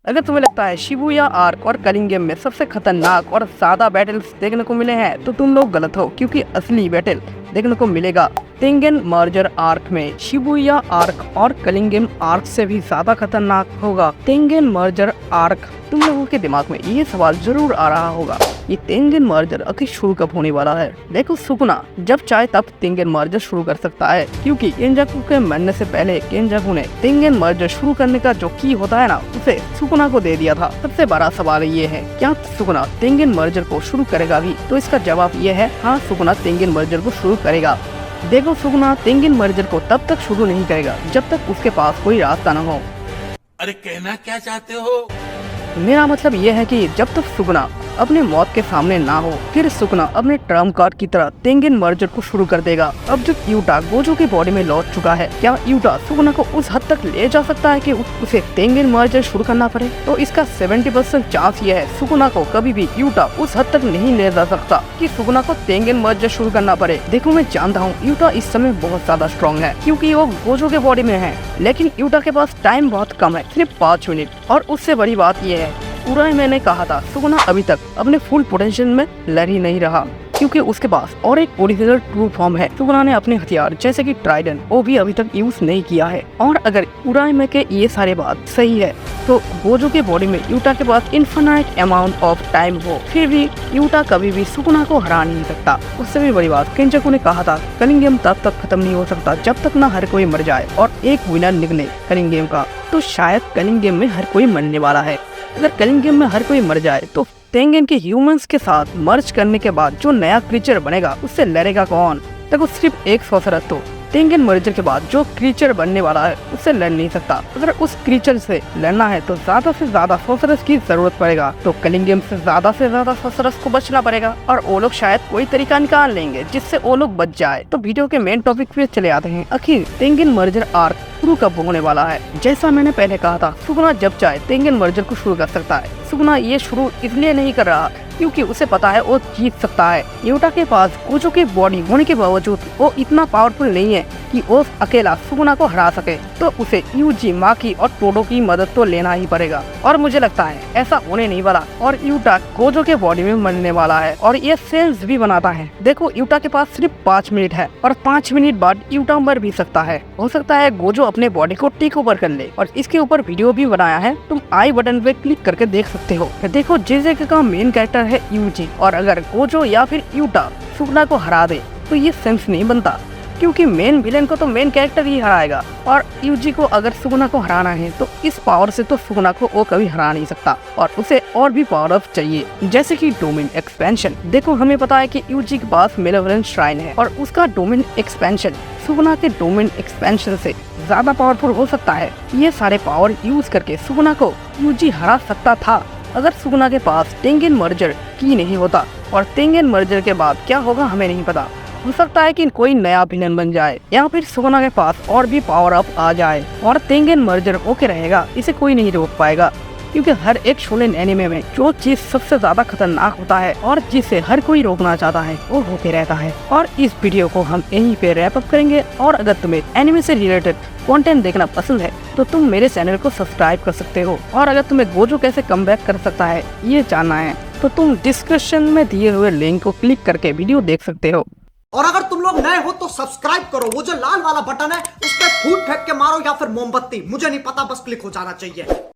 अगर तुम्हें लगता है शिबुया आर्क और कलिंग गेम में सबसे खतरनाक और ज्यादा बैटल्स देखने को मिले हैं तो तुम लोग गलत हो, क्योंकि असली बैटल देखने को मिलेगा तेंगेन मर्जर आर्क में। शिबुया आर्क और कलिंग गेम आर्क से भी ज्यादा खतरनाक होगा तेंगेन मर्जर आर्क। तुम लोगों के दिमाग में ये सवाल जरूर आ रहा होगा, ये तेंगेन मर्जर आखिर शुरू कब होने वाला है। देखो सुकुना जब चाहे तब तेंगेन मर्जर शुरू कर सकता है, क्योंकि केंजाकू के मरने से पहले केंजाकू ने तेंगेन मर्जर शुरू करने का जो की होता है ना, उसे सुकुना को दे दिया था। सबसे बड़ा सवाल ये है, क्या सुकुना तेंगेन मर्जर को शुरू करेगा भी? तो इसका जवाब ये है, हाँ सुकुना तेंगेन मर्जर को शुरू करेगा। देखो सुकुना तेंगेन मर्जर को तब तक शुरू नहीं करेगा जब तक उसके पास कोई रास्ता न हो। अरे कहना क्या चाहते हो? मेरा मतलब ये है कि जब तक सुकुना अपने मौत के सामने ना हो, फिर सुकुना अपने ट्रम्प कार्ड की तरह तेंगेन मर्जर को शुरू कर देगा। अब जब यूटा गोजो की बॉडी में लौट चुका है, क्या यूटा सुकुना को उस हद तक ले जा सकता है कि उसे तेंगेन मर्जर शुरू करना पड़े? तो इसका 70% चांस ये है, सुकुना को कभी भी यूटा उस हद तक नहीं ले जा सकता कि सुकुना को तेंगेन मर्जर शुरू करना पड़े। देखो मैं जानता हूँ यूटा इस समय बहुत ज्यादा स्ट्रॉन्ग है, क्योंकि वो गोजो के बॉडी में है, लेकिन यूटा के पास टाइम बहुत कम है, सिर्फ 5 मिनट। और उससे बड़ी बात ये है, पूरा मैंने कहा था सुकुना अभी तक अपने फुल पोटेंशियल में लड़ ही नहीं रहा, क्योंकि उसके पास और एक ओरिजिनल ट्रू फॉर्म है। सुकुना ने अपने हथियार जैसे कि ट्राइडेंट वो भी अभी तक यूज नहीं किया है। और अगर उराइमे के ये सारे बात सही है तो गोजो के बॉडी में यूटा के पास इन्फिनाइट अमाउंट ऑफ टाइम हो, फिर भी यूटा कभी भी सुकुना को हरा नहीं सकता। उससे भी बड़ी बात, केंजाकू ने कहा था कलिंग गेम तब तक खत्म नहीं हो सकता जब तक ना हर कोई मर जाए और एक विनर निकले कलिंग गेम का। तो शायद कलिंग गेम में हर कोई मरने वाला है। अगर कलिंग गेम में हर कोई मर जाए तो तेंगेन के ह्यूमंस के साथ मर्ज करने के बाद जो नया क्रीचर बनेगा उससे लड़ेगा कौन? देखो सिर्फ एक सॉर्सरर तो तेंगेन मर्जर के बाद जो क्रीचर बनने वाला है उससे लड़ नहीं सकता। अगर उस क्रीचर से लड़ना है तो ज्यादा से ज्यादा सॉर्सरर्स की जरूरत पड़ेगा, तो कलिंग गेम से ज्यादा सॉर्सरर्स को बचना पड़ेगा और वो लोग शायद कोई तरीका निकाल लेंगे जिससे वो लोग बच जाए। तो वीडियो के मेन टॉपिक पे चले आते हैं, आखिर तेंगेन मर्जर आर्क शुरू कब होने वाला है। जैसा मैंने पहले कहा था, सुकुना जब चाहे तेंगेन मर्जर को शुरू कर सकता है। सुकुना ये शुरू इसलिए नहीं कर रहा क्योंकि उसे पता है वो जीत सकता है। यूटा के पास गोजो की बॉडी होने के बावजूद वो इतना पावरफुल नहीं है कि वो अकेला सुकुना को हरा सके, तो उसे यूजी, माकी और टोडो की मदद तो लेना ही पड़ेगा। और मुझे लगता है ऐसा होने नहीं वाला और यूटा गोजो के बॉडी में मरने वाला है और ये सेंस भी बनाता है। देखो यूटा के पास सिर्फ 5 मिनट है और 5 मिनट बाद यूटा मर भी सकता है। हो सकता है गोजो अपने बॉडी को टेक ओवर कर ले, और इसके ऊपर वीडियो भी बनाया है, तुम आई बटन पे क्लिक करके देख सकते हो। देखो जेजे का मेन कैरेक्टर है यूजी, और अगर गोजो या फिर यूटा सुकुना को हरा दे तो ये सेंस नहीं बनता, क्योंकि मेन विलेन को तो मेन कैरेक्टर ही हराएगा। और यूजी को अगर सुकुना को हराना है तो इस पावर से तो सुकुना को वो कभी हरा नहीं सकता, और उसे और भी पावर अप चाहिए, जैसे कि डोमेन एक्सपेंशन। देखो हमें पता है कि यूजी के पास मेलेवोलेंट श्राइन है और उसका डोमेन एक्सपेंशन सुकुना के डोमेन एक्सपेंशन से ज्यादा पावरफुल हो सकता है। ये सारे पावर यूज करके सुकुना को यूजी हरा सकता था अगर सुकुना के पास तेंगेन मर्जर की नहीं होता। और तेंगेन मर्जर के बाद क्या होगा हमें नहीं पता, हो सकता है कि कोई नया विलेन बन जाए या फिर सुकुना के पास और भी पावर अप आ जाए और तेंगेन मर्जर ओके रहेगा, इसे कोई नहीं रोक पाएगा। क्योंकि हर एक शोनेन एनिमे में जो चीज सबसे ज्यादा खतरनाक होता है और जिसे हर कोई रोकना चाहता है वो होते रहता है। और इस वीडियो को हम यहीं पे रैप अप करेंगे, और अगर तुम्हें एनिमे से रिलेटेड कंटेंट देखना पसंद है तो तुम मेरे चैनल को सब्सक्राइब कर सकते हो। और अगर तुम्हें गोजो कैसे कमबैक कर सकता है ये जानना है तो तुम डिस्क्रिप्शन में दिए हुए लिंक को क्लिक करके वीडियो देख सकते हो। और अगर तुम लोग नए हो तो सब्सक्राइब करो, वो जो लाल वाला बटन है उस पर फूट फेंक के मारो या फिर मोमबत्ती, मुझे नहीं पता, बस क्लिक हो जाना चाहिए।